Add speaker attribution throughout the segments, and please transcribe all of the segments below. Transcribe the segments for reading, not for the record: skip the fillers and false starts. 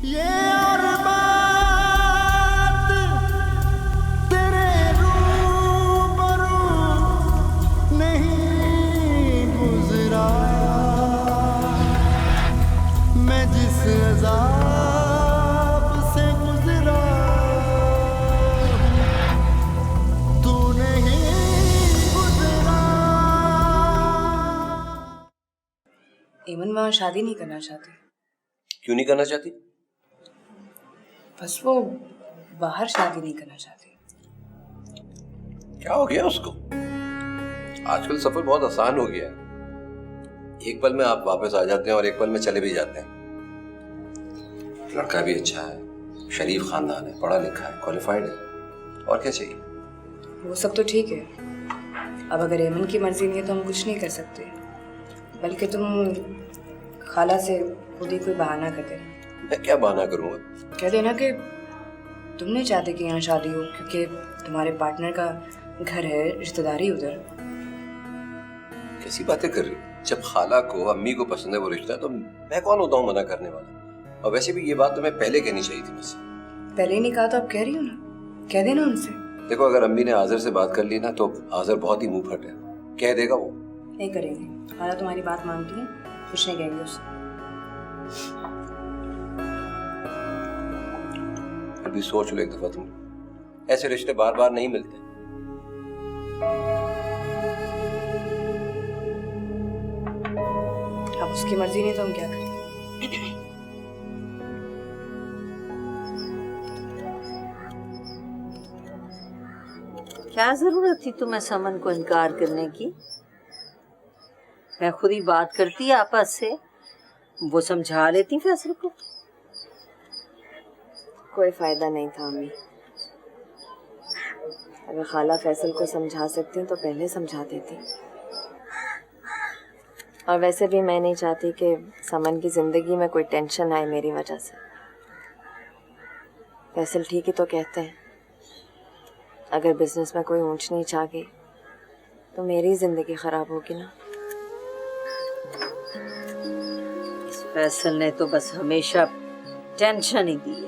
Speaker 1: ये और बात तेरे रूबरू नहीं गुजरा, मैं जिस अज़ाब से गुजरा तू नहीं गुजरा।
Speaker 2: एमन वहाँ शादी नहीं करना चाहती।
Speaker 3: क्यों नहीं करना चाहती?
Speaker 2: बस वो बाहर शादी नहीं करना चाहती।
Speaker 3: क्या हो गया उसको? आजकल सफर बहुत आसान हो गया है। एक पल में आप वापस आ जाते हैं और एक पल में चले भी जाते हैं। लड़का भी अच्छा है, शरीफ खानदान है, पढ़ा लिखा है, क्वालिफाइड है, और क्या चाहिए?
Speaker 2: वो सब तो ठीक है। अब अगर एमन की मर्जी नहीं है तो हम कुछ नहीं कर सकते, बल्कि तुम खाला से खुद ही कोई बहाना कर देना।
Speaker 3: मैं क्या बहाना करूंगा?
Speaker 2: कह देना कि तुम नहीं चाहते कि यहाँ शादी हो क्योंकि तुम्हारे पार्टनर का घर है, रिश्तेदारी उधर।
Speaker 3: कैसी बातें कर रही? जब खाला को, अम्मी को पसंद है वो रिश्ता, तो मैं कौन होता हूँ मना करने वाला? और वैसे भी ये बात तुम्हें पहले कहनी चाहिए थी मुझसे।
Speaker 2: पहले ही नहीं कहा तो अब कह रही हो ना, कह देना उनसे।
Speaker 3: देखो, अगर अम्मी ने आज़र से बात कर ली ना तो आज़र बहुत ही मुंह फट है, कह देगा वो।
Speaker 2: नहीं करेंगे, खाला तुम्हारी बात मानती है, कुछ नहीं कहेंगे उससे।
Speaker 3: अभी सोच लो एक दफा, तुम ऐसे रिश्ते बार बार नहीं मिलते।
Speaker 2: अब उसकी मर्जी नहीं तो हम क्या करें?
Speaker 4: क्या जरूरत थी तुम्हें समन को इनकार करने की? मैं खुद ही बात करती आपस से, वो समझा लेती फैसल को।
Speaker 2: कोई फायदा नहीं था अम्मी। अगर खाला फैसल को समझा सकती तो पहले समझा देती। और वैसे भी मैं नहीं चाहती कि समन की जिंदगी में कोई टेंशन आए मेरी वजह से। फैसल ठीक ही तो कहते हैं, अगर बिजनेस में कोई ऊंच नीच आ गई तो मेरी जिंदगी खराब होगी ना।
Speaker 4: इस फैसल ने तो बस हमेशा टेंशन ही दी है।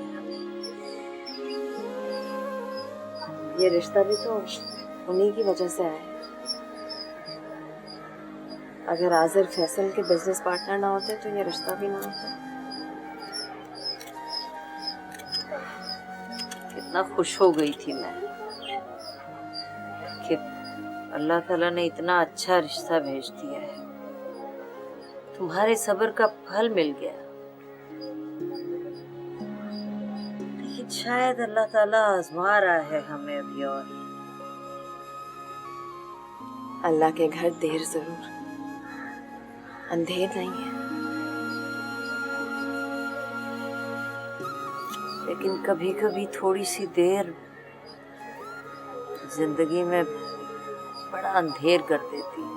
Speaker 2: ये रिश्ता भी तो उन्हीं की वजह से आया है। अगर आज़र फैसल के बिजनेस पार्टनर ना होते तो ये रिश्ता भी ना होता।
Speaker 4: कितना खुश हो गई थी मैं कि अल्लाह ताला ने इतना अच्छा रिश्ता भेज दिया है, तुम्हारे सब्र का फल मिल गया। लेकिन शायद अल्लाह ताला आजमा रहा है हमें अभी और।
Speaker 2: अल्लाह के घर देर जरूर, अंधेर नहीं है।
Speaker 4: लेकिन कभी कभी थोड़ी सी देर जिंदगी में बड़ा अंधेर कर देती है।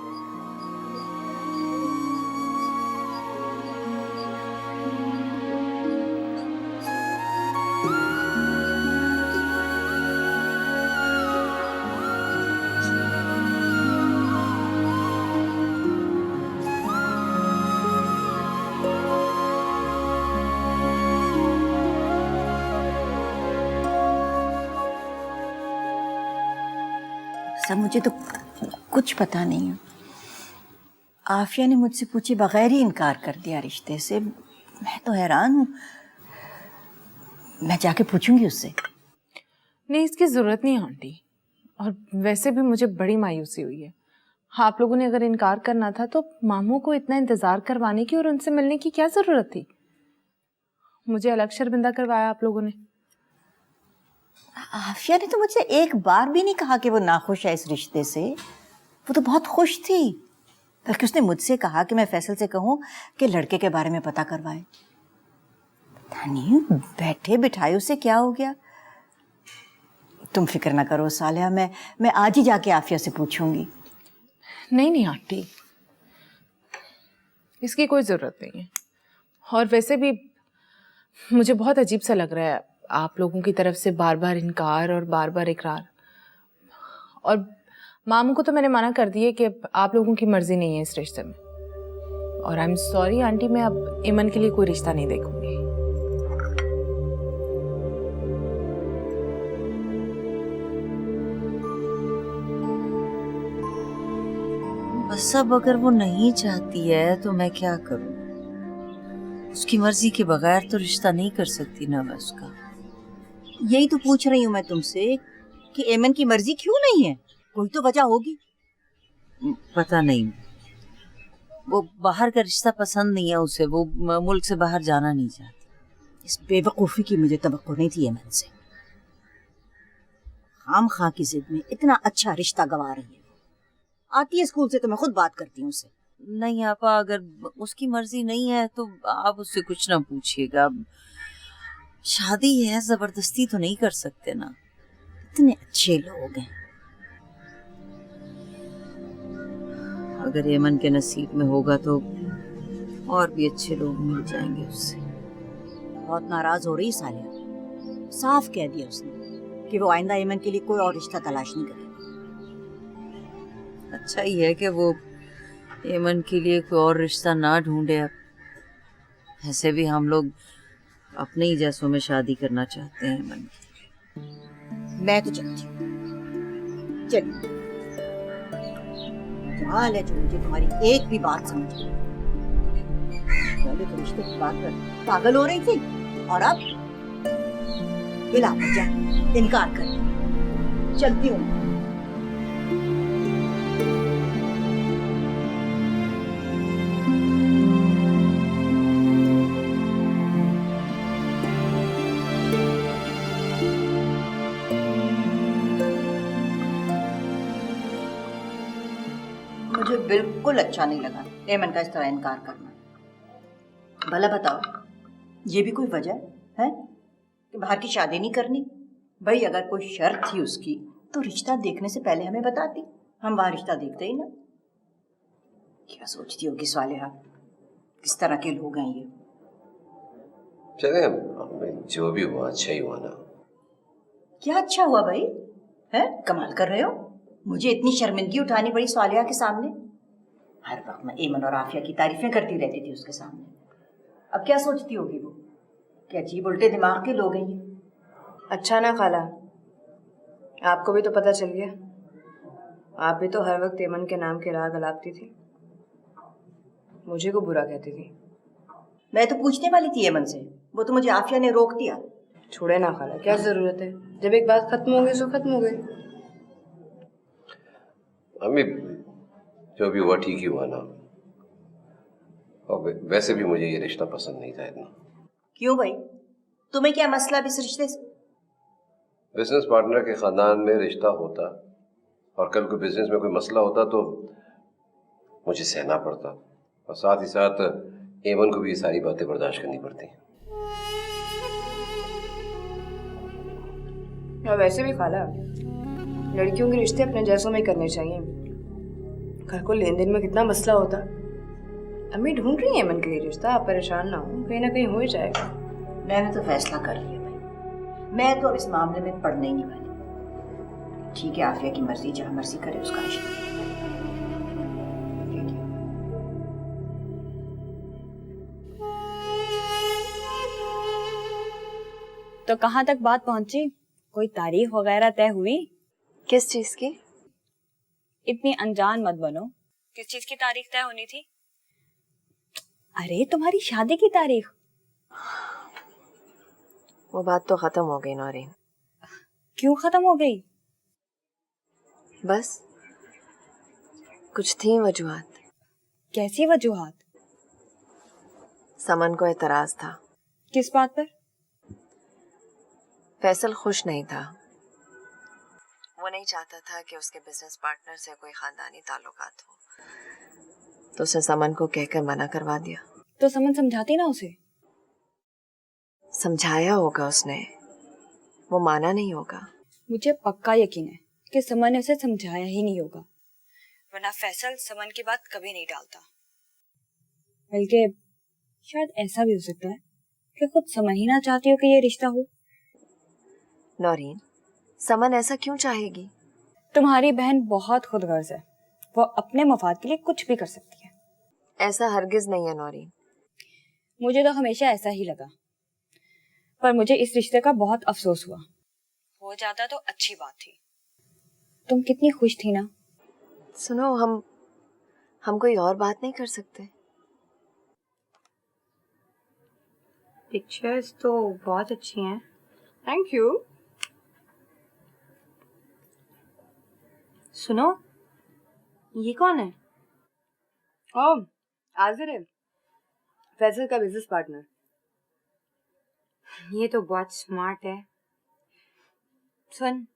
Speaker 5: सब मुझे तो कुछ पता नहीं है। आफिया ने मुझसे पूछे बगैर ही इनकार कर दिया रिश्ते से। मैं तो हैरान हूँ। मैं जाके पूछूंगी उससे।
Speaker 6: नहीं, इसकी जरूरत नहीं आंटी। और वैसे भी मुझे बड़ी मायूसी हुई है। आप लोगों ने अगर इनकार करना था तो मामू को इतना इंतजार करवाने की और उनसे मिलने की क्या जरूरत थी? मुझे अलग शर्मिंदा करवाया आप लोगों ने।
Speaker 5: आफिया ने तो मुझसे एक बार भी नहीं कहा कि वो नाखुश है इस रिश्ते से। वो तो बहुत खुश थी, बल्कि उसने मुझसे कहा कि मैं फैसल से कहूँ कि लड़के के बारे में पता करवाए। पता नहीं बैठे बिठाए उसे क्या हो गया। तुम फिक्र ना करो सालिया, मैं आज ही जाके आफिया से पूछूंगी।
Speaker 6: नहीं नहीं आंटी, इसकी कोई जरूरत नहीं है। और वैसे भी मुझे बहुत अजीब सा लग रहा है आप लोगों की तरफ से बार बार इनकार और बार बार इकरार। और मामू को तो मैंने मना कर दिया कि आप लोगों की मर्जी नहीं है इस रिश्ते में। और आई एम सॉरी आंटी, मैं अब इमन के लिए कोई रिश्ता नहीं देखूंगी।
Speaker 4: बस अब अगर वो नहीं चाहती है तो मैं क्या करूं? उसकी मर्जी के बगैर तो रिश्ता नहीं कर सकती ना मैं उसका।
Speaker 5: यही तो पूछ रही हूँ मैं तुमसे कि एमन की मर्जी क्यों नहीं है? कोई तो वजह होगी।
Speaker 4: पता नहीं, वो बाहर का रिश्ता पसंद नहीं है उसे, वो मुल्क से बाहर जाना नहीं चाहती।
Speaker 5: इस बेवकूफ़ी की मुझे तवक्को नहीं थी एमन से। खाम खा की जिद में इतना अच्छा रिश्ता गवा रही है। आती है स्कूल से तो मैं खुद बात करती हूँ उससे।
Speaker 4: नहीं आपा, अगर उसकी मर्जी नहीं है तो आप उससे कुछ ना पूछिएगा। शादी है, जबरदस्ती तो नहीं कर सकते ना।
Speaker 5: इतने अच्छे लोग हैं।
Speaker 4: अगर एमन के नसीब में होगा तो और भी अच्छे लोग मिल जाएंगे उससे।
Speaker 5: बहुत नाराज हो रही सालिया। साफ कह दिया उसने कि वो आइंदा एमन के लिए कोई और रिश्ता तलाश नहीं करेगी।
Speaker 4: अच्छा ही है कि वो एमन के लिए कोई और रिश्ता ना ढूंढे। अब ऐसे भी हम लोग अपने ही जैसों में शादी करना चाहते हैं एमन।
Speaker 5: मैं तो चलती हूँ। चलिए। हाल है जो मुझे तुम्हारी एक भी बात समझ नहीं। पहले तो रिश्ते की बात कर पागल हो रही थी और अब बिला वजह इनकार कर दिया। चलती हूँ। मुझे बिल्कुल अच्छा नहीं लगा एमन का इस तरह इनकार करना। भला बताओ, ये भी कोई वजह है कि बाहर की शादी नहीं करनी? भाई अगर कोई शर्त थी उसकी तो रिश्ता देखने से पहले हमें बताती, हम वहां रिश्ता देखते ही ना। क्या सोचती होगी सालिहा, किस तरह के लोग हैं ये?
Speaker 3: चले, जो भी हुआ अच्छा ही हुआ ना।
Speaker 5: क्या अच्छा हुआ भाई? है कमाल कर रहे हो। मुझे इतनी शर्मिंदगी उठानी पड़ी सालिहा के सामने। हर वक्त मैं एमन और आफिया की तारीफें करती रहती थी उसके सामने। अब क्या सोचती होगी वो? क्या अजीब उल्टे दिमाग के लोग हैं ये।
Speaker 2: अच्छा ना खाला, आपको भी तो पता चल गया। आप भी तो हर वक्त एमन के नाम के राग अलापती थी, मुझे को बुरा कहती थी।
Speaker 5: मैं तो पूछने वाली थी एमन से, वो तो मुझे आफिया ने रोक दिया।
Speaker 2: छोड़े ना खाला, क्या जरूरत है? जब एक बात खत्म हो गई सो खत्म हो गई।
Speaker 3: अम्मी, जो भी हुआ ठीक ही हुआ ना। और वैसे भी मुझे ये रिश्ता पसंद नहीं था इतना।
Speaker 5: क्यों भाई, तुम्हें क्या मसला इस रिश्ते से?
Speaker 3: बिजनेस पार्टनर के खानदान में रिश्ता होता और कल को बिजनेस में कोई मसला होता तो मुझे सहना पड़ता, और साथ ही साथ एमन को भी ये सारी बातें बर्दाश्त करनी पड़ती।
Speaker 2: और वैसे भी खाला, लड़कियों के रिश्ते अपने जैसों में करने चाहिए। घर को लेन देन में कितना मसला होता। अम्मी ढूंढ रही है एमन के लिए रिश्ता, आप परेशान ना हो, कहीं ना कहीं हो ही जाएगा।
Speaker 5: मैंने तो फैसला कर लिया भाई, मैं तो अब इस मामले में पड़ने ही नहीं वाली। ठीक है, आफिया की मर्जी, जहां मर्जी करे उसका रिश्ता।
Speaker 7: तो कहाँ तक बात पहुंची? कोई तारीख वगैरह तय हुई?
Speaker 2: किस चीज की?
Speaker 7: इतनी अनजान मत बनो। किस चीज की तारीख तय होनी थी? अरे तुम्हारी शादी की तारीख।
Speaker 2: वो बात तो खत्म हो गई नौरीन।
Speaker 7: क्यों खत्म हो गई?
Speaker 2: बस कुछ थी वजूहात।
Speaker 7: कैसी वजूहात?
Speaker 2: समन को एतराज था।
Speaker 7: किस बात पर?
Speaker 2: फैसल खुश नहीं था। वो नहीं चाहता था कि उसके बिजनेस पार्टनर से कोई खानदानी ताल्लुकात हो, तो उसने समन को कहकर मना करवा दिया।
Speaker 7: तो समन समझाती ना उसे।
Speaker 2: समझाया होगा उसने, वो माना नहीं होगा।
Speaker 7: मुझे पक्का यकीन है कि समन ने उसे समझाया ही नहीं होगा, वरना फैसल समन की बात कभी नहीं डालता। बल्कि शायद ऐसा भी हो सकता है कि खुद समन ही ना चाहती हो कि ये रिश्ता हो।
Speaker 2: नौरीन, समन ऐसा क्यों चाहेगी?
Speaker 7: तुम्हारी बहन बहुत खुदगर्ज है, वो अपने मफाद के लिए कुछ भी कर सकती है।
Speaker 2: ऐसा हरगिज नहीं है नौरीन।
Speaker 7: मुझे तो हमेशा ऐसा ही लगा, पर मुझे इस रिश्ते का बहुत अफसोस हुआ। हो जाता तो अच्छी बात थी। तुम कितनी खुश थी ना।
Speaker 2: सुनो, हम कोई और बात नहीं कर सकते?
Speaker 7: पिक्चर्स तो बहुत अच्छी हैं।
Speaker 2: Thank you.
Speaker 7: सुनो, ये कौन है?
Speaker 2: ओह, आजिर है, फैसल का बिजनेस पार्टनर।
Speaker 7: ये तो बहुत स्मार्ट है। सुन,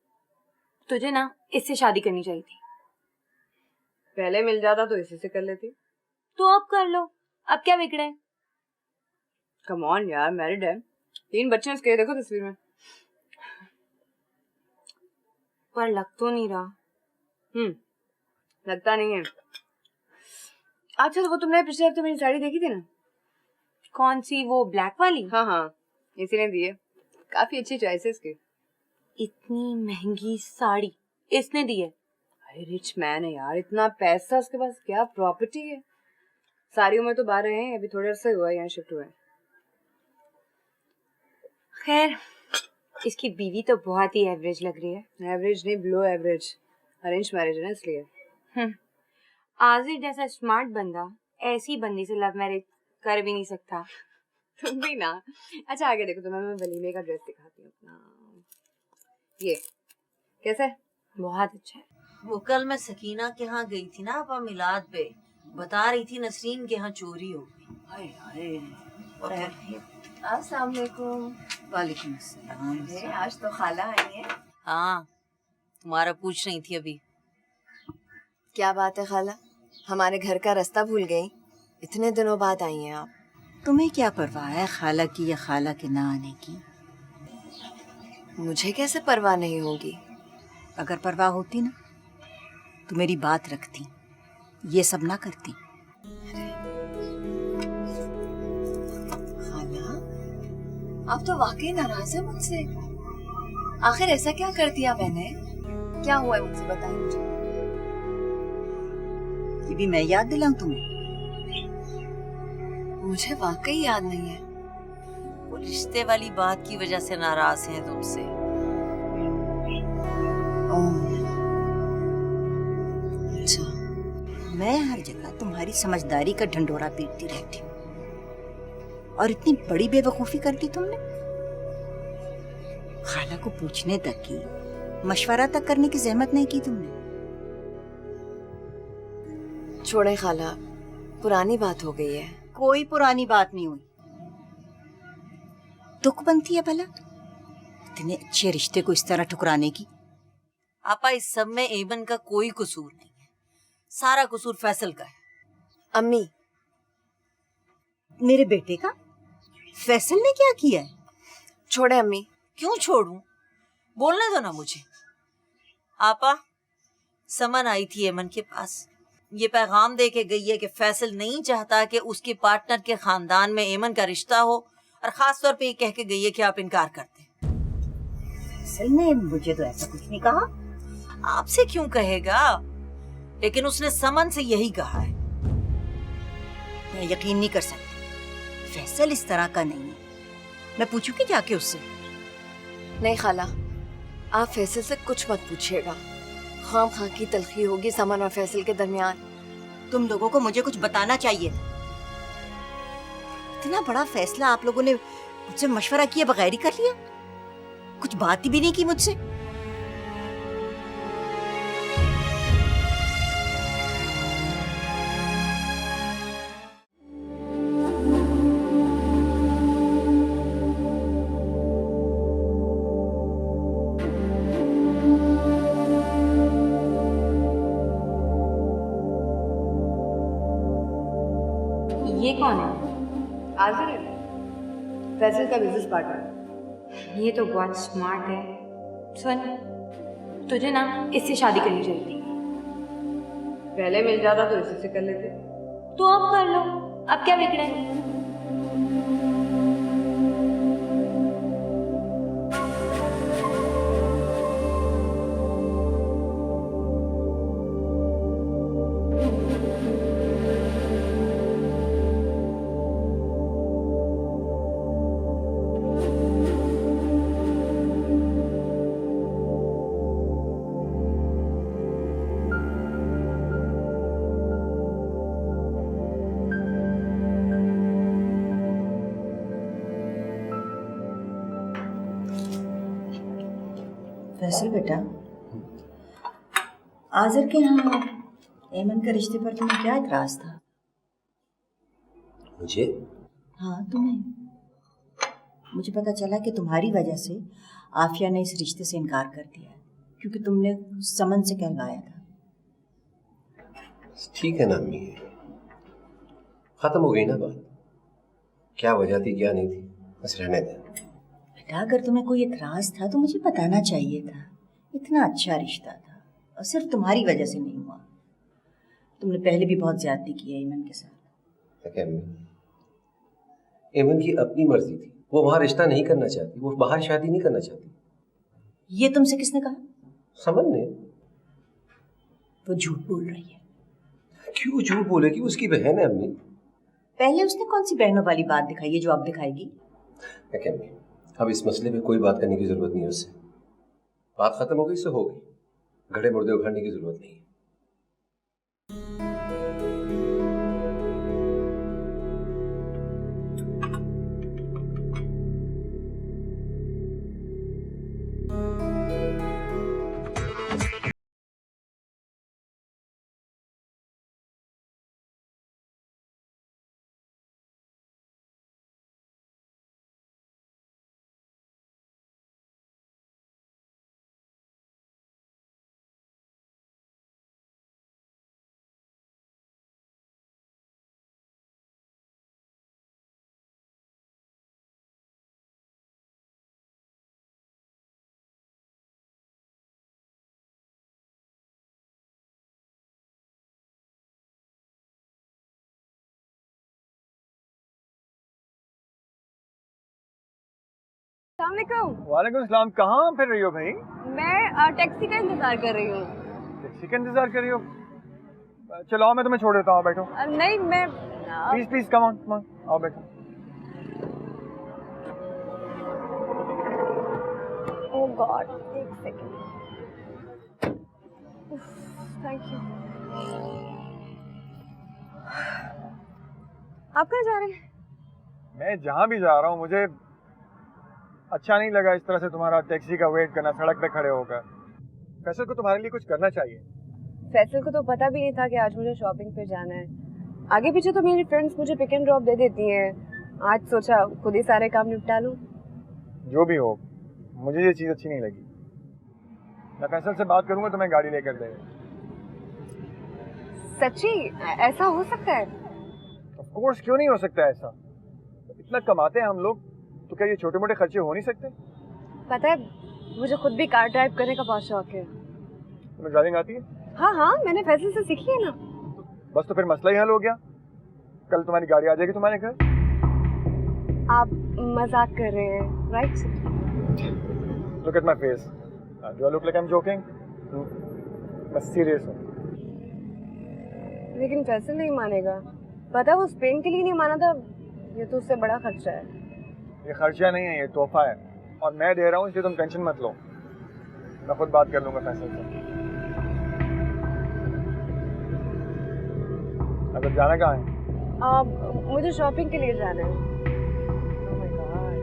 Speaker 7: तुझे ना इससे शादी करनी चाहिए थी।
Speaker 2: पहले मिल जाता तो इसी से कर लेती।
Speaker 7: तो अब कर लो, अब क्या बिगड़े?
Speaker 2: कम ऑन यार, मैरिड है, 3 बच्चे उसके, देखो तस्वीर में।
Speaker 7: पर लग तो नहीं रहा।
Speaker 2: लगता नहीं है। अच्छा, तो वो तुमने पिछले हफ्ते मेरी साड़ी देखी थी ना?
Speaker 7: कौन सी, वो ब्लैक वाली?
Speaker 2: हाँ, इसी ने दी है। काफी अच्छी चॉइस है इसकी।
Speaker 7: इतनी महंगी साड़ी इसने दी है?
Speaker 2: अरे रिच मैन है यार, इतना पैसा उसके पास, क्या प्रॉपर्टी है। सारी उम्र तो बाहर रहे हैं, अभी थोड़े अरसे हुआ है यहाँ शिफ्ट हुए।
Speaker 7: खैर, इसकी बीवी तो बहुत ही एवरेज लग रही है।
Speaker 2: एवरेज नहीं, बिलो एवरेज। अरेंज मैरिज है ना, इसलिए।
Speaker 7: आजिर जैसा स्मार्ट बंदा ऐसी बंदी से लव मैरिज कर भी नहीं सकता।
Speaker 2: तुम भी ना। अच्छा आगे देखो, तुम्हें मैं वलीमे का ड्रेस दिखाती हूँ अपना। ये कैसा है?
Speaker 7: बहुत अच्छा है।
Speaker 4: वो कल मैं सकीना के यहाँ गई थी ना आपा मिलाद पे, बता रही थी नसरीन के यहाँ चोरी हो गई। हाय हाय।
Speaker 2: अस्सलाम वालेकुम।
Speaker 4: वालेकुम अस्सलाम।
Speaker 2: आज तो खाला आई है।
Speaker 4: हाँ, तुम्हारा पूछ रही थी अभी।
Speaker 2: क्या बात है खाला, हमारे घर का रास्ता भूल गई? इतने दिनों बाद आई हैं आप।
Speaker 5: तुम्हें क्या परवाह है खाला की या खाला के ना आने की?
Speaker 2: मुझे कैसे परवाह नहीं होगी?
Speaker 5: अगर परवाह होती ना तो मेरी बात रखती, ये सब ना करती।
Speaker 2: खाला, आप तो वाकई नाराज है मुझसे। आखिर ऐसा क्या कर दिया मैंने? क्या हुआ है मुझसे बताइए मुझे।
Speaker 5: ये भी मैं याद दिलाऊं तुम्हें?
Speaker 2: मुझे वाकई याद नहीं है।
Speaker 4: वो रिश्ते वाली बात की वजह से नाराज हैं तुमसे।
Speaker 2: अच्छा,
Speaker 5: मैं हर जगह तुम्हारी समझदारी का ढंढोरा पीटती रहती हूँ, और इतनी बड़ी बेवकूफी कर दी तुमने। खाला को पूछने तक की, मशवरा तक करने की जहमत नहीं की तुमने।
Speaker 2: छोड़े खाला, पुरानी बात हो गई है।
Speaker 5: कोई पुरानी बात नहीं हुई। तुक बनती है भला इतने अच्छे रिश्ते को इस तरह ठुकराने की?
Speaker 4: आपा, इस सब में एमन का कोई कसूर नहीं है, सारा कसूर फैसल का है।
Speaker 2: अम्मी,
Speaker 5: मेरे बेटे का? फैसल ने क्या किया है?
Speaker 2: छोड़े अम्मी।
Speaker 4: क्यों छोड़ूं? बोलने दो ना मुझे। आपा, समन आई थी एमन के पास, ये पैगाम दे के गई है कि फैसल नहीं चाहता कि उसके पार्टनर के खानदान में एमन का रिश्ता हो, और खास तौर पे ये कह के गई है कि आप इनकार करते।
Speaker 5: फैसल ने मुझे तो ऐसा कुछ नहीं कहा।
Speaker 4: आपसे क्यों कहेगा, लेकिन उसने समन से यही कहा है।
Speaker 5: मैं यकीन नहीं कर सकती, फैसल इस तरह का नहीं है। मैं पूछूंगी जाके उससे।
Speaker 2: नहीं खाला, आप फैसल से कुछ मत पूछिएगा। खाम खां की तलखी होगी समन और फैसल के दरमियान।
Speaker 5: तुम लोगों को मुझे कुछ बताना चाहिए था। इतना बड़ा फैसला आप लोगों ने मुझसे मशवरा किए बगैर ही कर लिया? कुछ बात भी नहीं की मुझसे?
Speaker 7: ये कौन है?
Speaker 2: आजिर है, फैसल का बिजनेस पार्टनर।
Speaker 7: ये तो बहुत स्मार्ट है। सुन, तुझे ना इससे शादी करनी चाहिए थी।
Speaker 2: पहले मिल जाता तो इसी से कर लेते।
Speaker 7: तो अब कर लो, अब क्या बिगड़े?
Speaker 5: फैसल बेटा, आज़र के यहाँ ऐमन के रिश्ते पर तुम्हें क्या इतराज था?
Speaker 3: मुझे?
Speaker 5: हाँ तुम्हें। मुझे पता चला कि तुम्हारी वजह से आफिया ने इस रिश्ते से इनकार कर दिया क्योंकि तुमने समन से कहलवाया था।
Speaker 3: ठीक है ना अम्मी, खत्म हो गई ना बात। क्या वजह थी क्या नहीं थी, बस रहने दें।
Speaker 5: बेटा अगर तुम्हें कोई इतराज था तो मुझे बताना चाहिए था। इतना अच्छा रिश्ता था और सिर्फ तुम्हारी वजह से नहीं हुआ। तुमने पहले भी बहुत ज्यादती की है ईमन के साथ।
Speaker 3: देखिए अम्मी, एमन की अपनी मर्जी थी, वो वहां रिश्ता नहीं करना चाहती, वो बाहर शादी नहीं करना चाहती।
Speaker 5: ये तुमसे किसने कहा?
Speaker 3: समन ने।
Speaker 5: वो झूठ बोल रही है।
Speaker 3: क्यों झूठ बोलेगी, उसकी बहन है अम्मी।
Speaker 5: पहले उसने कौन सी बहनों वाली बात दिखाई है जो अब दिखाएगी?
Speaker 3: देखिए अम्मी, अब इस मसले में कोई बात करने की जरूरत नहीं है उससे। बात खत्म हो गई सो हो गई, घड़े मुर्दे उखाड़ने की जरूरत नहीं है।
Speaker 8: वालेकुम सलाम। कहाँ फिर रही हो भाई?
Speaker 7: मैं टैक्सी का इंतजार कर रही हूँ।
Speaker 8: टैक्सी का इंतजार कर रही हो? चलो आओ, मैं तुम्हें छोड़ देता हूँ, बैठो।
Speaker 7: नहीं मैं
Speaker 8: प्लीज प्लीज कम ऑन आओ बैठो।
Speaker 7: ओह गॉड, एक सेकंड। Thank you. आप कहाँ जा रहे हैं?
Speaker 8: मैं जहाँ भी जा रहा हूँ, मुझे अच्छा नहीं लगा इस तरह से तुम्हारा टैक्सी का वेट करना, सड़क पे खड़े होकर। फैसल को तुम्हारे लिए कुछ करना चाहिए।
Speaker 7: फैसल को तो पता भी नहीं था कि आज मुझे शॉपिंग पे जाना है। आगे पीछे तो मेरी फ्रेंड्स मुझे पिक एंड ड्रॉप दे देती हैं। आज सोचा खुद ही सारे काम निपटा लूं।
Speaker 8: जो भी हो, मुझे ये चीज़ अच्छी नहीं लगी। मैं फैसल से बात करूंगा, तुम्हें गाड़ी लेकर दे।
Speaker 7: सच्ची ऐसा हो सकता है?
Speaker 8: ऑफ कोर्स, क्यों नहीं हो सकता ऐसा? इतना कमाते हैं हम लोग, तो क्या ये छोटे मोटे खर्चे हो नहीं सकते?
Speaker 7: पता है, मुझे खुद भी कार ड्राइव करने का बहुत शौक है।
Speaker 8: तुम्हें ड्राइविंग आती है?
Speaker 7: हाँ हाँ, मैंने फैसल से सीखी है ना।
Speaker 8: बस तो फिर मसला ही हल हो गया। कल तुम्हारी गाड़ी आ जाएगी तुम्हारे घर।
Speaker 7: आप मजाक कर रहे हैं, right?
Speaker 8: Look at my face, do I look like I am joking? मैं सीरियस हूँ।
Speaker 7: लेकिन फैसल नहीं मानेगा। पता है, वो स्पेन के लिए नहीं माना था। ये तो उससे बड़ा खर्चा है।
Speaker 8: ये खर्चा नहीं है, ये तोहफा है, और मैं दे रहा हूँ, इसलिए तुम टेंशन मत लो। मैं खुद बात कर लूंगा फैसल से। अगर जाना कहाँ है?
Speaker 7: मुझे शॉपिंग के लिए जाना है। Oh my God.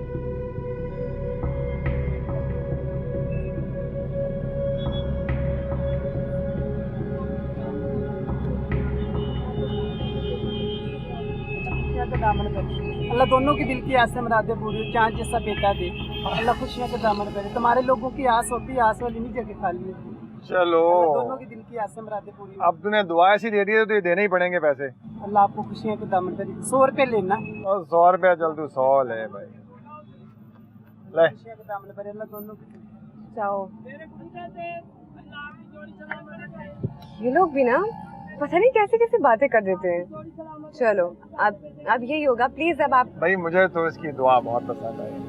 Speaker 9: खुशियां के दामन पर अल्लाह दोनों की दिल की आसें मुरादें पूरी, चाँद जैसा बेटा दे। अल्लाह खुशियां के दामन पर। तुम्हारे लोगों की आस होती है, आस वाली नहीं जगह खाली है।
Speaker 8: चलो,
Speaker 9: अल्लाह दोनों की दिल की आसें मुरादें पूरी।
Speaker 8: अब तूने दुआ ऐसी दे दी है तो ये देने ही पड़ेंगे पैसे।
Speaker 9: अल्लाह आपको खुशियां के दामन पर। 100 रुपये लेना।
Speaker 8: और 100 रुपया चल, तू 100 ले भाई, ले।
Speaker 9: खुशियां के दामन पर अल्लाह दोनों की।
Speaker 7: जाओ। ये लोग भी ना पता नहीं कैसे कैसे बातें कर देते हैं। चलो अब यही होगा। प्लीज अब आप।
Speaker 8: भाई मुझे तो इसकी दुआ बहुत पसंद आई।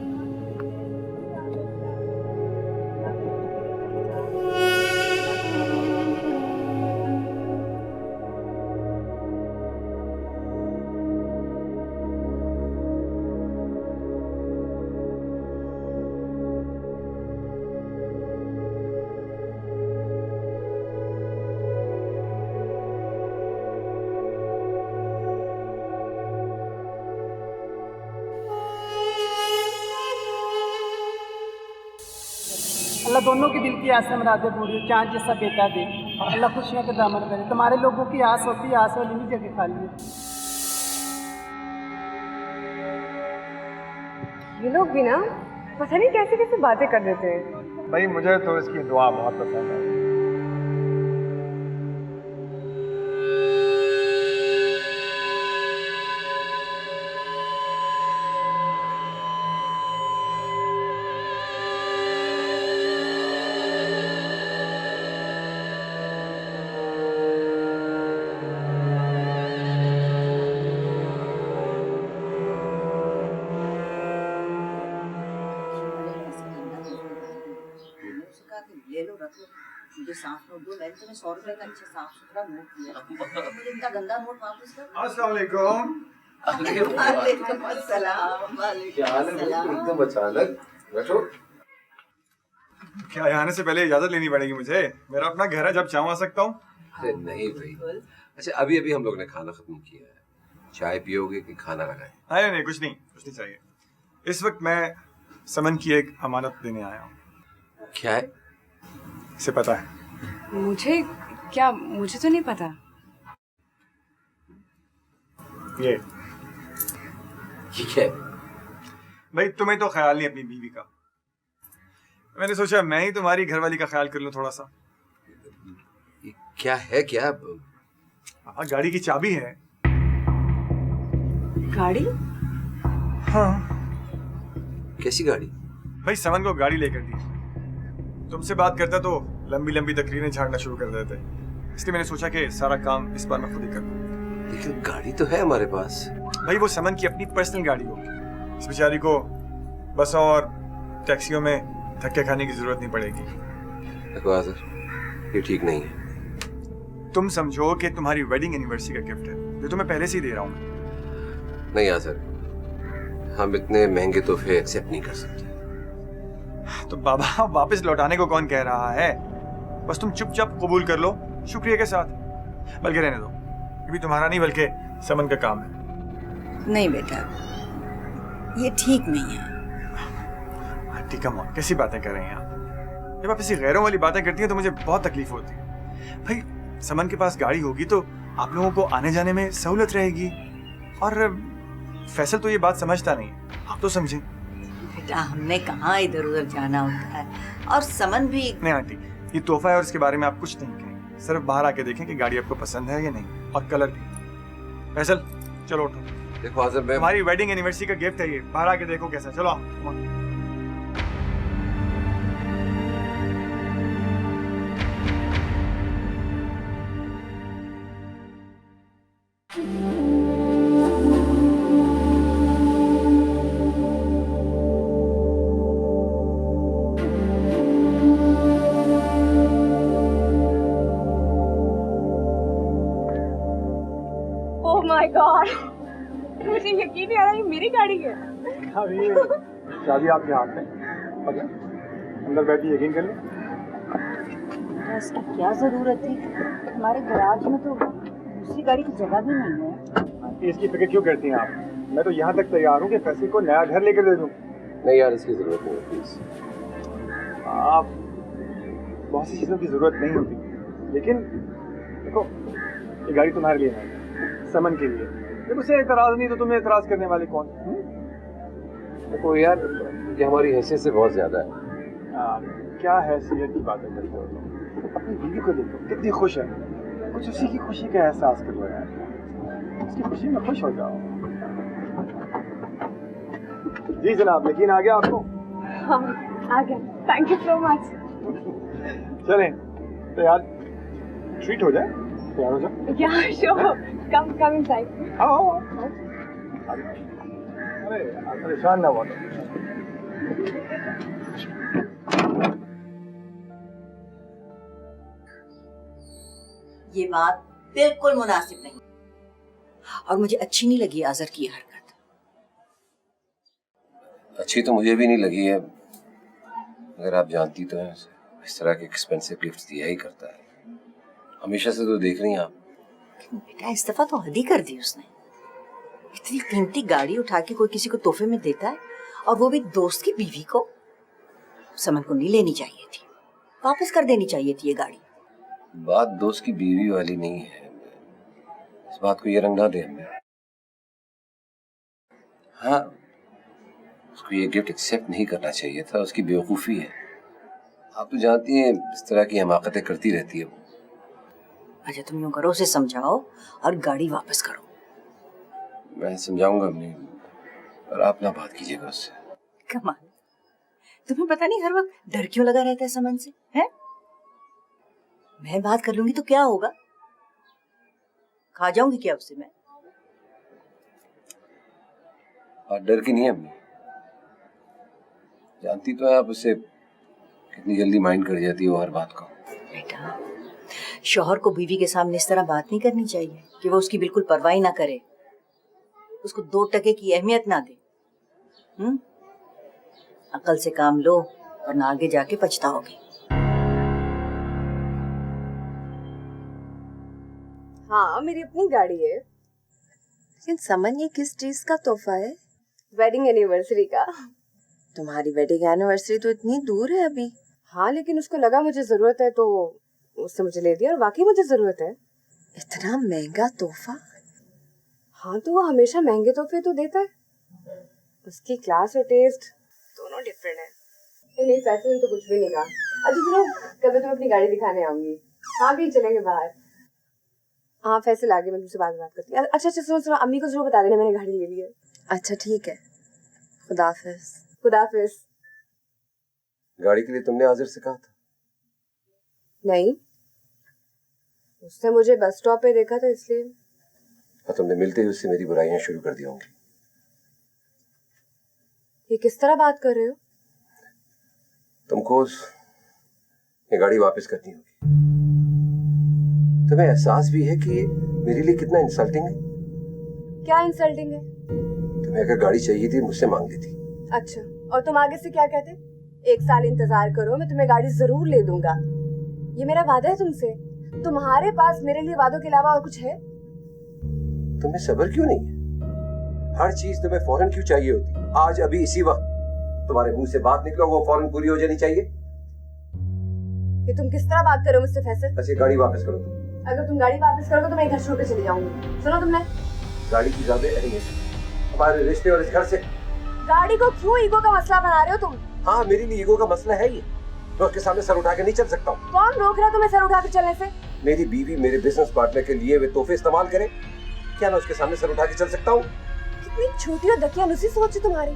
Speaker 9: अल्लाह दोनों की दिल की आस से मुरादें पूरी हो, चांद जैसा बेटा दे, अल्लाह खुशियों के दामन करे। तुम्हारे लोगों की आस होती है, आस वाली नहीं जगह खाली है।
Speaker 2: ये लोग भी ना पता नहीं कैसे कैसे बातें कर देते हैं।
Speaker 8: भाई मुझे तो इसकी दुआ बहुत पसंद है।
Speaker 5: ले लो रख लो, मुझे साफ नोट दो, मैंने तुम्हें 100 रुपए का अच्छा साफ सुथरा नोट दिया, मुझे इतना गंदा नोट वापस कर।
Speaker 8: अस्सलाम वालेकुम।
Speaker 5: वालेकुम अस्सलाम।
Speaker 3: क्या हाल है? एकदम अचानक। बैठो।
Speaker 8: क्या आने से पहले इजाजत लेनी पड़ेगी मुझे? मेरा अपना घर है, जब चाहूँ आ सकता हूँ।
Speaker 3: अरे नहीं भाई। अच्छा अभी अभी हम लोग ने खाना खत्म किया है, चाय पियोगे कि खाना लगाएं?
Speaker 8: नहीं नहीं कुछ नहीं चाहिए। इस वक्त मैं समन की एक अमानत देने आया हूँ।
Speaker 3: क्या है?
Speaker 8: इसे पता है?
Speaker 2: मुझे तो नहीं पता।
Speaker 8: ये
Speaker 3: क्या है?
Speaker 8: भाई तुम्हें तो ख्याल नहीं अपनी बीवी का, मैंने सोचा मैं ही तुम्हारी घरवाली का ख्याल कर लूं थोड़ा सा।
Speaker 3: ये क्या है? क्या?
Speaker 8: गाड़ी की चाबी है।
Speaker 2: गाड़ी?
Speaker 8: हाँ।
Speaker 3: कैसी गाड़ी?
Speaker 8: भाई समन को गाड़ी लेकर दी, तुमसे बात करता तो लंबी लंबी तकरीरें झाड़ना शुरू कर देते, इसलिए मैंने सोचा कि सारा काम इस बार मैं खुद ही कर लूं।
Speaker 3: लेकिन गाड़ी तो है हमारे पास।
Speaker 8: भाई वो समन की अपनी पर्सनल गाड़ी होगी, इस बेचारी को बसों और टैक्सियों में धक्के खाने की जरूरत नहीं पड़ेगी।
Speaker 3: देखो आज़र, ये ठीक नहीं है।
Speaker 8: तुम समझो कि तुम्हारी वेडिंग एनिवर्सरी का गिफ्ट है, जो तुम्हें पहले से ही दे रहा हूँ।
Speaker 3: नहीं आज़र, हम इतने महंगे तोहफे एक्सेप्ट नहीं कर सकते।
Speaker 8: तो बाबा वापस लौटाने को कौन कह रहा है, बस तुम चुपचाप कबूल कर लो शुक्रिया के साथ। बल्कि रहने दो, ये भी तुम्हारा नहीं बल्कि समन का काम है।
Speaker 5: नहीं बेटा, ये ठीक नहीं है।
Speaker 8: आंटी कम ऑन, कैसी बातें कर रही हैं आप? जब आप ऐसी गैरों वाली बातें करती हैं तो मुझे बहुत तकलीफ होती है। भाई समन के पास गाड़ी होगी तो आप लोगों को आने जाने में सहूलत रहेगी, और फैसल तो ये बात समझता नहीं, आप तो समझें।
Speaker 5: बेटा हमने कहाँ इधर उधर जाना होता है, और समन भी।
Speaker 8: नहीं आंटी, ये तोहफा है और इसके बारे में आप कुछ नहीं कहें, सिर्फ बाहर आके देखें कि गाड़ी आपको पसंद है या नहीं, और कलर भी। फैसल चलो उठो।
Speaker 3: देखो आज़र, मैं
Speaker 8: हमारी वेडिंग एनिवर्सरी का गिफ्ट है ये, बाहर आके देखो कैसा। चलो
Speaker 2: ओह माय गॉड, मुझे यकीन नहीं आ रहा ये मेरी गाड़ी है।
Speaker 8: अभी चाबी आपके हाथ में, अंदर बैठी यकीन कर लो।
Speaker 5: इसकी क्या जरूरत थी? हमारे गैराज में तो दूसरी गाड़ी की जगह भी नहीं है।
Speaker 8: इसकी फिक्र क्यों करती हैं आप? मैं तो यहाँ तक तैयार हूँ कि फैसल को नया घर लेकर दे दूँ।
Speaker 3: नहीं यार, इसकी जरूरत नहीं है, प्लीज।
Speaker 8: आप बहुत सी चीज़ों की जरूरत नहीं होती, लेकिन देखो ये गाड़ी तुम्हारे लिए है, समन के लिए। जब उसे एतराज नहीं तो तुम्हें एतराज करने वाले कौन?
Speaker 3: देखो यार, ये हमारी हैसियत से बहुत ज्यादा है।
Speaker 8: क्या हैसियत की बातें करते हो तुम? अपनी बीवी को देखो कितनी खुश है, कुछ उसी की खुशी का एहसास कर लो यार, उसकी खुशी में खुश हो जाओ। जी जनाब, यकीन आ गया आपको?
Speaker 2: हाँ आ गया, थैंक यू सो मच।
Speaker 8: चलें तो यार ट्रीट हो जाए, तैयार हो जाओ।
Speaker 2: या श्योर, कम इनसाइड।
Speaker 8: आओ। अरे परेशान ना हुआ।
Speaker 5: ये बात बिल्कुल मुनासिब नहीं, और मुझे अच्छी नहीं लगी आज़र की ये हरकत।
Speaker 3: अच्छी तो मुझे भी नहीं लगी है, अगर आप जानती तो हैं उसे इस तरह के एक्सपेंसिव गिफ्ट्स दिया ही करता है, हमेशा से तो देख रही हैं आप।
Speaker 5: बेटा इस दफा तो हद ही कर दी उसने, इतनी कीमती गाड़ी उठा के कोई किसी को तोहफे में देता है, और वो भी दोस्त की बीवी को। समन को नहीं लेनी चाहिए थी, वापस कर देनी चाहिए थी ये गाड़ी।
Speaker 3: बात दोस्त की बीवी वाली नहीं है, इस बात को ये रंग ना दे हमें। हाँ, उसको ये गिफ्ट एक्सेप्ट नहीं करना चाहिए था, उसकी बेवकूफ़ी है। आप तो जानती हैं इस तरह की हमाकतें करती रहती है वो।
Speaker 5: अच्छा तुम यूं करो, उसे समझाओ और गाड़ी वापस करो।
Speaker 3: मैं समझाऊंगा अम्मी, पर आप ना बात कीजिएगा उससे।
Speaker 5: कमाल, तुम्हें पता नहीं हर वक्त डर क्यों लगा रहता है समन से, हैं? मैं बात कर लूंगी तो क्या होगा? खा जाऊंगी क्या उससे मैं?
Speaker 3: आप डर की नहीं है अम्मी, जानती तो है आप उससे कितनी जल्दी माइंड कर जाती है वो हर बात को।
Speaker 5: बेटा, शौहर को बीवी के सामने इस तरह बात नहीं करनी चाहिए कि वो उसकी बिल्कुल परवाह ही ना करे, उसको 2 टके की अहमियत ना दे। अकल से काम लो वरना आगे जाके पछताओगे।
Speaker 2: हाँ मेरी अपनी गाड़ी है, लेकिन समन ये किस चीज का तोहफा है? वेडिंग एनिवर्सरी का। तुम्हारी वेडिंग एनिवर्सरी तो इतनी दूर है अभी। हाँ लेकिन उसको लगा मुझे जरूरत है तो उससे मुझे ले दिया, और वाकई मुझे जरूरत है। इतना महंगा तोहफा? हाँ तो वो हमेशा महंगे तोहफे तो देता है, उसकी क्लास और टेस्ट दोनों डिफरेंट है। नहीं फैसल ने तो कुछ भी नहीं कहा। अच्छा सुनो, कभी तुम अपनी गाड़ी दिखाने आऊंगी। हाँ भी चलेंगे बाहर। हाँ फैसल आ गए, मैं तुमसे बात करती हूँ। अच्छा सुनो सुनो, अम्मी को जरूर बता देना मैंने गाड़ी ले ली है। अच्छा ठीक है, खुदाफिज। खुदाफिज।
Speaker 3: गाड़ी के लिए तुमने हाजिर से कहा था?
Speaker 2: नहीं, उसने मुझे बस स्टॉप पे देखा था इसलिए।
Speaker 3: और तुमने मिलते ही उससे मेरी बुराइयां शुरू कर दी होंगी।
Speaker 2: ये किस तरह बात कर रहे हो?
Speaker 3: तुमको ये गाड़ी वापस करनी होगी। तुम्हें एहसास भी है कि ये मेरे लिए कितना इंसल्टिंग है?
Speaker 2: क्या इंसल्टिंग है?
Speaker 3: तुम्हें अगर गाड़ी चाहिए थी मुझसे मांग लेती।
Speaker 2: अच्छा, और तुम आगे से क्या कहते? 1 साल इंतजार करो, मैं तुम्हें गाड़ी जरूर ले दूंगा। ये मेरा वादा है तुमसे। तुम्हारे पास मेरे लिए वादों के अलावा और कुछ है?
Speaker 3: तुम्हें सब्र क्यों नहीं है? हर चीज तुम्हें फौरन क्यों चाहिए होती? आज अभी इसी वक्त तुम्हारे मुंह से बात निकला वो फौरन पूरी हो जानी चाहिए।
Speaker 2: ये तुम किस तरह बात कर रहे हो मुझसे फैसल?
Speaker 3: अच्छा गाड़ी वापस करो तुम।
Speaker 2: अगर तुम गाड़ी वापस करोगे तो मैं घर छोड़ के चली जाऊंगी। सुनो तुमने,
Speaker 3: गाड़ी की ज्यादा अहमियत है हमारे रिश्ते और इस घर से।
Speaker 2: गाड़ी को क्यों ईगो का मसला बना रहे हो तुम?
Speaker 3: हाँ मेरे लिए ईगो का मसला है ये, मैं उसके सामने सर उठा के नहीं चल सकता हूँ।
Speaker 2: कौन रोक रहा है तुम्हें सर उठा के चलने से?
Speaker 3: मेरी बीवी मेरे बिजनेस पार्टनर के लिए वे तोहफे इस्तेमाल करे, क्या मैं उसके सामने सर उठा के चल सकता हूँ?
Speaker 2: कितनी छोटी और दकियानुसी सोच है तुम्हारी।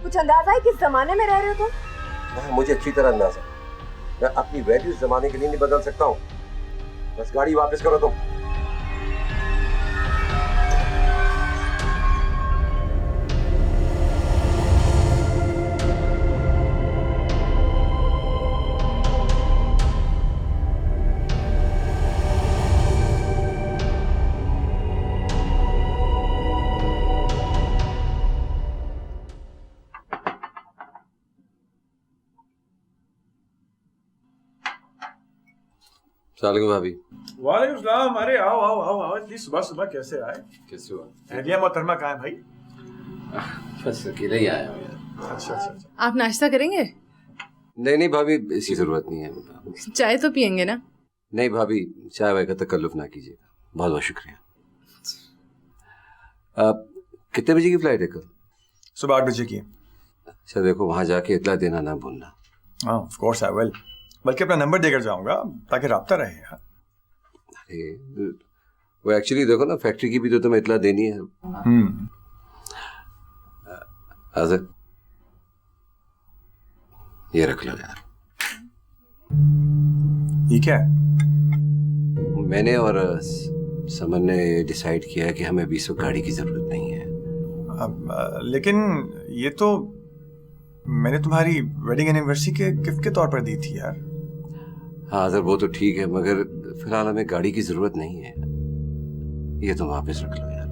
Speaker 2: कुछ अंदाजा है किस जमाने में रह रहे हो तुम?
Speaker 3: हाँ, मुझे अच्छी तरह अंदाजा, मैं अपनी वैल्यूज जमाने के लिए नहीं बदल सकता हूँ। बस गाड़ी वापस करो तुम। सलाम भाभी।
Speaker 8: वालेकुम सलाम। अरे आओ आओ आओ आओ, इतनी सुबह सुबह कैसे आए?
Speaker 3: कैसे हुआ?
Speaker 8: हदिया मोहतरमा कहाँ है भाई?
Speaker 3: बस अकेले ही आया हूँ यार।
Speaker 8: अच्छा अच्छा अच्छा।
Speaker 6: आप नाश्ता करेंगे?
Speaker 3: नहीं नहीं भाभी, इसकी जरूरत नहीं है।
Speaker 6: चाय तो पियेंगे ना?
Speaker 3: नहीं भाभी, चाय वाय का तकल्लुफ ना कीजिएगा, बहुत बहुत शुक्रिया। कितने बजे की फ्लाइट है कल?
Speaker 8: सुबह 8 बजे की।
Speaker 3: अच्छा देखो, वहां जाके इतला देना ना भूलना।
Speaker 8: हाँ ऑफ कोर्स आई विल, बल्कि अपना नंबर देकर जाऊंगा ताकि राब्ता रहे यार।
Speaker 3: अरे वो एक्चुअली देखो ना, फैक्ट्री की भी तो तुम्हें इतला देनी है। आज़ाद, ये रख लो यार।
Speaker 8: ये क्या है?
Speaker 3: मैंने और समन ने डिसाइड किया है कि हमें 20 गाड़ी की जरूरत नहीं है।
Speaker 8: लेकिन ये तो मैंने तुम्हारी वेडिंग एनिवर्सरी के गिफ्ट के तौर पर दी थी यार।
Speaker 3: हाँ सर, वो तो ठीक है, मगर फिलहाल हमें गाड़ी की जरूरत नहीं है। ये तुम वापस रख लो यार।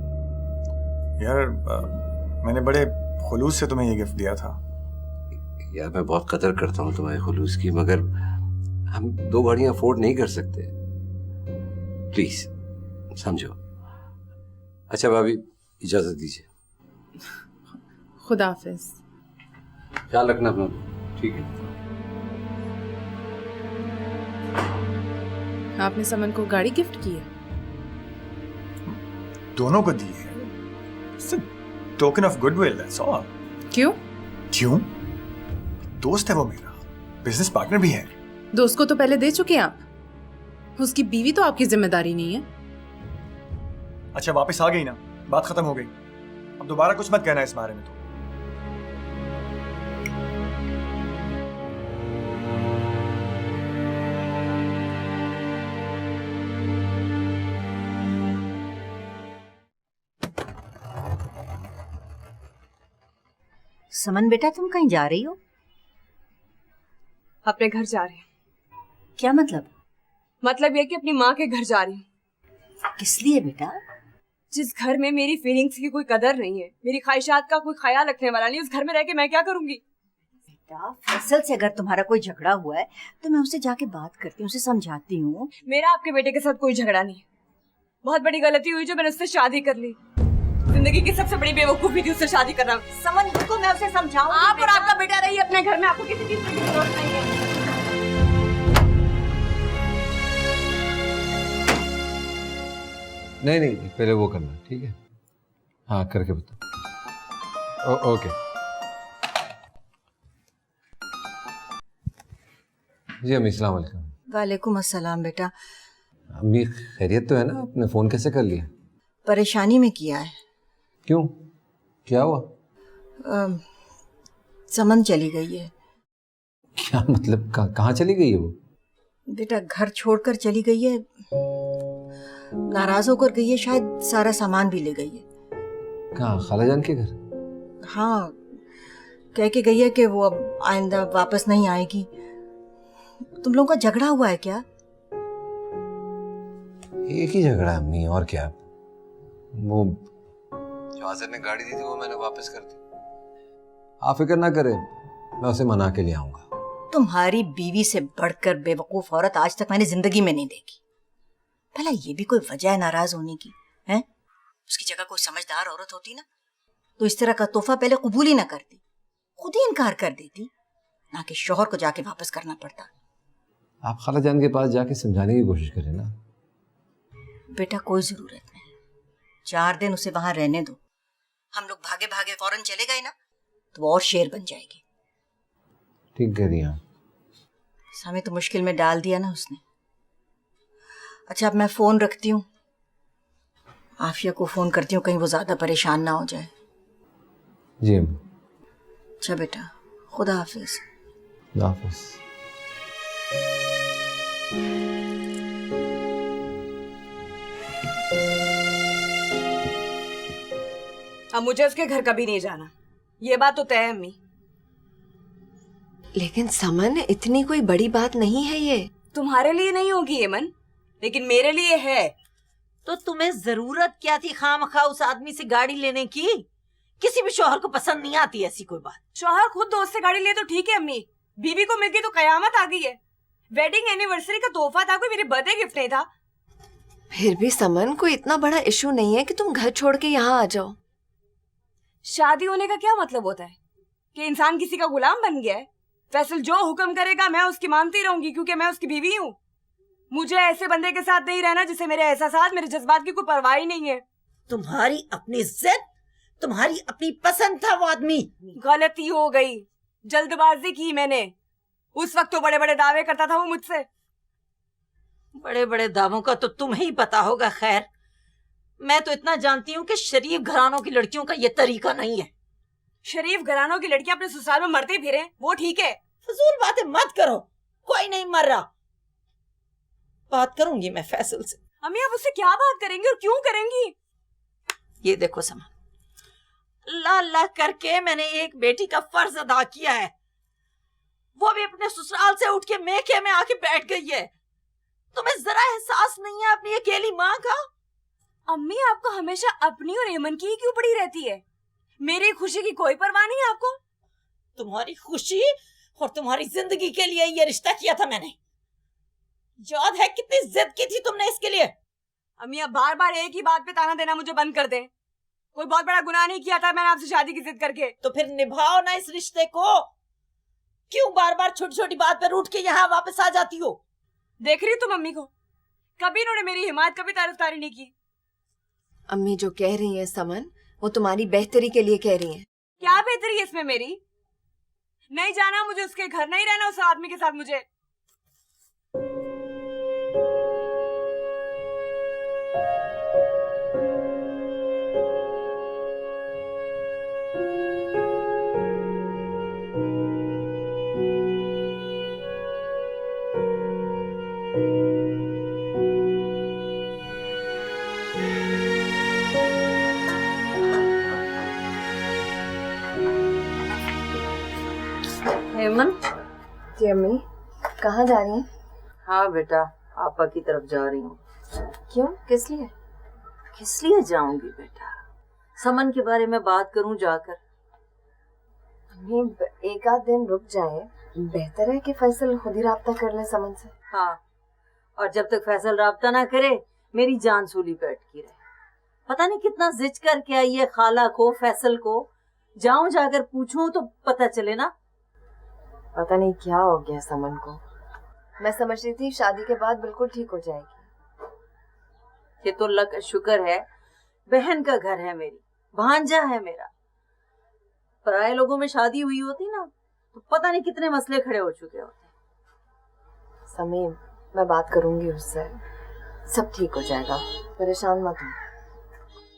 Speaker 8: यार मैंने बड़े खुलूस से तुम्हें ये गिफ्ट दिया था।
Speaker 3: यार मैं बहुत कदर करता हूँ तुम्हारे खुलूस की, मगर हम 2 गाड़ियां अफोर्ड नहीं कर सकते। प्लीज समझो। अच्छा भाभी, इजाजत दीजिए।
Speaker 6: खुदा हाफिज।
Speaker 3: ख्याल रखना अपना। ठीक है।
Speaker 6: आपने समन को गाड़ी गिफ्ट की है?
Speaker 8: दोनों को दी है। Token of goodwill, that's all.
Speaker 6: क्यों?
Speaker 8: क्यों? दोस्त है वो मेरा, बिजनेस पार्टनर भी है।
Speaker 6: दोस्त को तो पहले दे चुके हैं आप, उसकी बीवी तो आपकी जिम्मेदारी नहीं है।
Speaker 8: अच्छा वापस आ गई ना, बात खत्म हो गई। अब दोबारा कुछ मत कहना इस बारे में। तो
Speaker 5: समन बेटा, तुम कहीं जा रही हो?
Speaker 7: अपने घर जा रही हूँ।
Speaker 5: क्या मतलब?
Speaker 7: मतलब ये कि अपनी माँ के घर जा रही हूँ।
Speaker 5: किस लिए बेटा?
Speaker 7: जिस घर में मेरी फीलिंग्स की कोई कदर नहीं है, मेरी ख्वाहिशात का कोई ख्याल रखने वाला नहीं, उस घर में रह के मैं क्या करूंगी?
Speaker 5: बेटा, फैसल से अगर तुम्हारा कोई झगड़ा हुआ है तो मैं उससे जाके बात करती हूँ, उसे समझाती हूँ।
Speaker 7: मेरा आपके बेटे के साथ कोई झगड़ा नहीं। बहुत बड़ी गलती हुई जो मैंने उससे शादी कर ली। जिंदगी की सबसे बड़ी बेवकूफी थी उससे शादी करना।
Speaker 5: समन को मैं उसे समझाऊं।
Speaker 7: आप और आपका बेटा रहिए अपने घर में, आपको किसी चीज की जरूरत नहीं है।
Speaker 3: नहीं, पहले वो करना, ठीक है? हाँ, करके बता। ओके। जी अम्मी, अस्सलाम वालेकुम।
Speaker 5: वालेकुम अस्सलाम बेटा।
Speaker 3: अम्मी खैरियत तो है ना? आपने फ़ोन कैसे कर लिया?
Speaker 5: परेशानी में किया है।
Speaker 3: क्यों, क्या हुआ?
Speaker 5: समन चली गई है।
Speaker 3: क्या मतलब? कहाँ चली गई है वो?
Speaker 5: बेटा घर छोड़कर चली गई है, नाराज होकर गई है, शायद सारा सामान भी ले गई है।
Speaker 3: कहाँ, खालाजान के घर?
Speaker 5: हाँ, कह के गई है कि वो अब आइंदा वापस नहीं आएगी। तुम लोगों का झगड़ा हुआ है क्या?
Speaker 3: एक ही झगड़ा है अम्मी, और क्या? वो जो आज़र ने गाड़ी दी थी वो मैंने वापस कर दी। आप फिक्र ना करें, मैं उसे मना के ले आऊंगा।
Speaker 5: तुम्हारी बीवी से बढ़कर बेवकूफ औरत आज तक मैंने जिंदगी में नहीं देखी। भला ये भी कोई वजह है नाराज होने की? है उसकी जगह कोई समझदार औरत होती ना तो इस तरह का तोहफा पहले कबूल ही ना करती, खुद ही इनकार कर देती, ना कि शौहर को जाके वापस करना पड़ता।
Speaker 3: आप खालाजान के पास जाके समझाने की कोशिश करें ना।
Speaker 5: बेटा कोई जरूरत नहीं, 4 दिन उसे वहां रहने दो। हम लोग भागे भागे फौरन चले गए ना तो वो और शेर बन जाएगी।
Speaker 3: ठीक कह रही हैं।
Speaker 5: हमें तो मुश्किल में डाल दिया ना उसने। अच्छा अब मैं फोन रखती हूँ, आफिया को फोन करती हूँ, कहीं वो ज्यादा परेशान ना हो जाए।
Speaker 3: जी
Speaker 5: अच्छा बेटा, खुदा हाफिज।
Speaker 3: खुदा हाफिज।
Speaker 7: अब मुझे उसके घर कभी नहीं जाना, ये बात तो तय है अम्मी।
Speaker 2: लेकिन समन, इतनी कोई बड़ी बात नहीं है ये।
Speaker 7: तुम्हारे लिए नहीं होगी एमन, लेकिन मेरे लिए है।
Speaker 4: तो तुम्हें जरूरत क्या थी खामखा उस आदमी से गाड़ी लेने की? किसी भी शौहर को पसंद नहीं आती ऐसी कोई बात।
Speaker 7: शौहर खुद दोस्त से गाड़ी ले तो ठीक है अम्मी, बीवी को मिल गई तो कयामत आ गई है। वेडिंग एनिवर्सरी का तोहफा था, कोई मेरी बर्थडे गिफ्ट नहीं था।
Speaker 2: फिर भी समन, कोई इतना बड़ा इशू नहीं है कि तुम घर छोड़ के यहाँ आ जाओ।
Speaker 7: शादी होने का क्या मतलब होता है कि इंसान किसी का गुलाम बन गया है? फैसल जो हुक्म करेगा मैं उसकी मानती रहूंगी क्योंकि मैं उसकी बीवी हूँ। मुझे ऐसे बंदे के साथ नहीं रहना जिसे मेरे एहसास, मेरे जज्बात की कोई परवाह ही नहीं है।
Speaker 4: तुम्हारी अपनी जिद, तुम्हारी अपनी पसंद था वो आदमी।
Speaker 7: गलती हो गई, जल्दबाजी की मैंने। उस वक्त तो बड़े बड़े दावे करता था वो मुझसे।
Speaker 4: बड़े बड़े दावों का तो तुम्हें ही पता होगा। खैर, मैं तो इतना जानती हूँ कि शरीफ घरानों की लड़कियों का ये तरीका नहीं है।
Speaker 7: शरीफ घरानों की लड़कियां अपने ससुराल में मरती फिरे, वो ठीक है।
Speaker 4: फजूल बातें मत करो, कोई नहीं मर रहा। बात करूंगी मैं फैसल से।
Speaker 7: अम्मी आप उससे क्या बात करेंगी और क्यों करेंगी?
Speaker 4: ये देखो समा, अल्लाह अल्लाह करके मैंने एक बेटी का फर्ज अदा किया है, वो भी अपने ससुराल से उठ के मेके में आके बैठ गई है। तुम्हें जरा एहसास नहीं है अपनी अकेली माँ का?
Speaker 7: अम्मी आपको हमेशा अपनी और एमन की ही क्यों पड़ी रहती है? मेरी खुशी की कोई परवाह नहीं है आपको?
Speaker 4: तुम्हारी खुशी और तुम्हारी जिंदगी के लिए ये रिश्ता किया था मैंने। याद है कितनी जिद की थी तुमने इसके लिए?
Speaker 7: अम्मी अब बार बार एक ही बात पे ताना देना मुझे बंद कर दे। कोई बहुत बड़ा गुनाह नहीं किया था मैंने आपसे शादी की जिद करके।
Speaker 4: तो फिर निभाओ ना इस रिश्ते को। क्यों बार बार छोटी छोटी बात पे रूठ के यहाँ वापस आ जाती हो?
Speaker 7: देख रही हो तुम अम्मी को, कभी इन्होंने मेरी हिमायत कभी तारीफदारी नहीं की।
Speaker 2: अम्मी जो कह रही हैं समन, वो तुम्हारी बेहतरी के लिए कह रही हैं।
Speaker 7: क्या बेहतरी है इसमें मेरी? नहीं जाना मुझे उसके घर, नहीं रहना उस आदमी के साथ मुझे।
Speaker 4: हेमंत।
Speaker 2: जी अम्मी, कहाँ जा रही हैं?
Speaker 4: हाँ बेटा, आपा की तरफ जा रही हूँ।
Speaker 2: क्यों, किस लिए?
Speaker 4: किस लिए जाऊंगी बेटा? समन के बारे में बात करूं जाकर।
Speaker 2: अम्मी एक आध दिन रुक जाए, बेहतर है कि फैसल खुद ही राब्ता कर ले समन से।
Speaker 4: हाँ, और जब तक फैसल राब्ता ना करे मेरी जान सूली पे अटकी रहे। पता नहीं कितना जिद करके आई है खाला को, फैसल को। जाऊं जाकर पूछूं तो पता चले ना।
Speaker 2: पता नहीं क्या हो गया समन को। मैं समझ रही थी शादी के बाद बिल्कुल ठीक हो जाएगी।
Speaker 4: ये तो अल्लाह का शुक्र है, बहन का घर है मेरी, भांजा है मेरा। पराये लोगों में शादी हुई होती ना तो पता नहीं कितने मसले खड़े हो चुके होते।
Speaker 2: समीम, मैं बात करूंगी उससे, सब ठीक हो जाएगा, परेशान मत हो।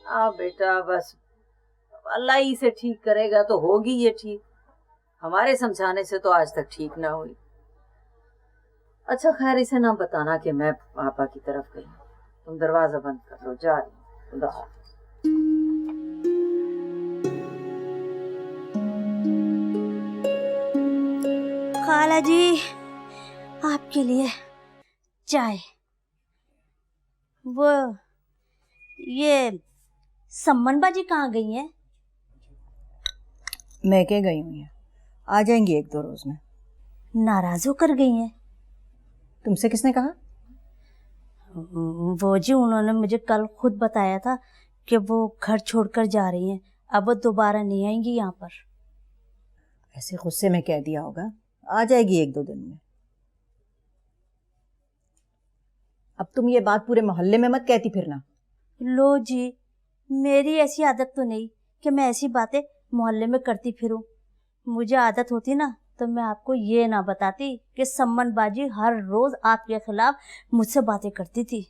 Speaker 4: हाँ बेटा, बस अल्लाह ही से ठीक करेगा तो होगी ये ठीक। हमारे समझाने से तो आज तक ठीक ना हुई। अच्छा खैर, इसे ना बताना कि मैं पापा की तरफ गई। तुम दरवाजा बंद कर लो, जा रही हूँ। खुदा हाफ़िज़।
Speaker 10: खाला जी, आपके लिए चाय। वो ये सम्मन बाजी कहाँ गई हैं?
Speaker 5: मैं क्या गई हूँ, आ जाएंगी 1-2 रोज में।
Speaker 10: नाराज होकर गई हैं?
Speaker 5: तुमसे किसने कहा?
Speaker 10: वो जी, उन्होंने मुझे कल खुद बताया था कि वो घर छोड़कर जा रही हैं, अब वो दोबारा नहीं आएंगी यहाँ पर।
Speaker 5: ऐसे गुस्से में कह दिया होगा, आ जाएगी 1-2 दिन में। अब तुम ये बात पूरे मोहल्ले में मत कहती फिरना।
Speaker 10: लो जी, मेरी ऐसी आदत तो नहीं कि मैं ऐसी बातें मोहल्ले में करती फिरूं। मुझे आदत होती ना तो मैं आपको ये ना बताती कि सम्मन बाजी हर रोज आपके खिलाफ मुझसे बातें करती थी।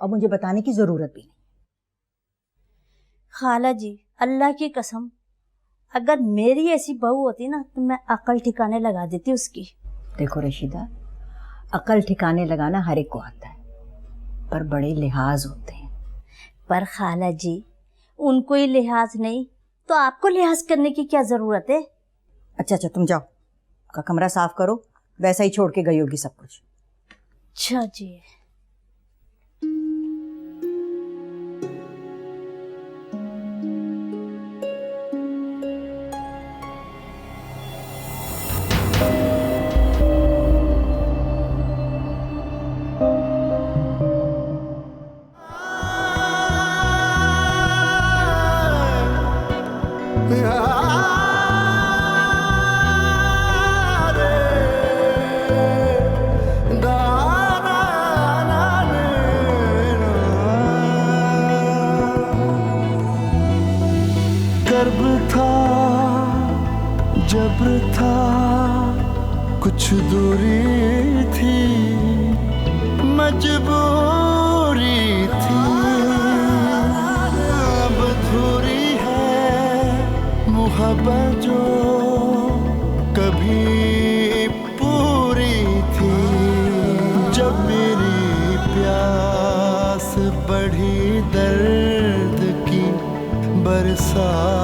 Speaker 5: और मुझे बताने की जरूरत भी नहीं।
Speaker 10: खाला जी, अल्लाह की कसम, अगर मेरी ऐसी बहू होती ना तो मैं अकल ठिकाने लगा देती उसकी।
Speaker 5: देखो रशीदा, अकल ठिकाने लगाना हर एक को आता है, पर बड़े लिहाज होते हैं।
Speaker 10: पर खाला जी, उनको ही लिहाज नहीं तो आपको लिहाज करने की क्या जरूरत है?
Speaker 5: अच्छा, तुम जाओ, का कमरा साफ करो, वैसा ही छोड़ के गई होगी सब कुछ।
Speaker 10: अच्छा जी।
Speaker 1: गर्भ था, जब्र था, कुछ दूरी थी, मजबूरी थी, अब अधूरी है मोहब्बत जो कभी पूरी थी। जब मेरी प्यास बढ़ी दर्द की बरसात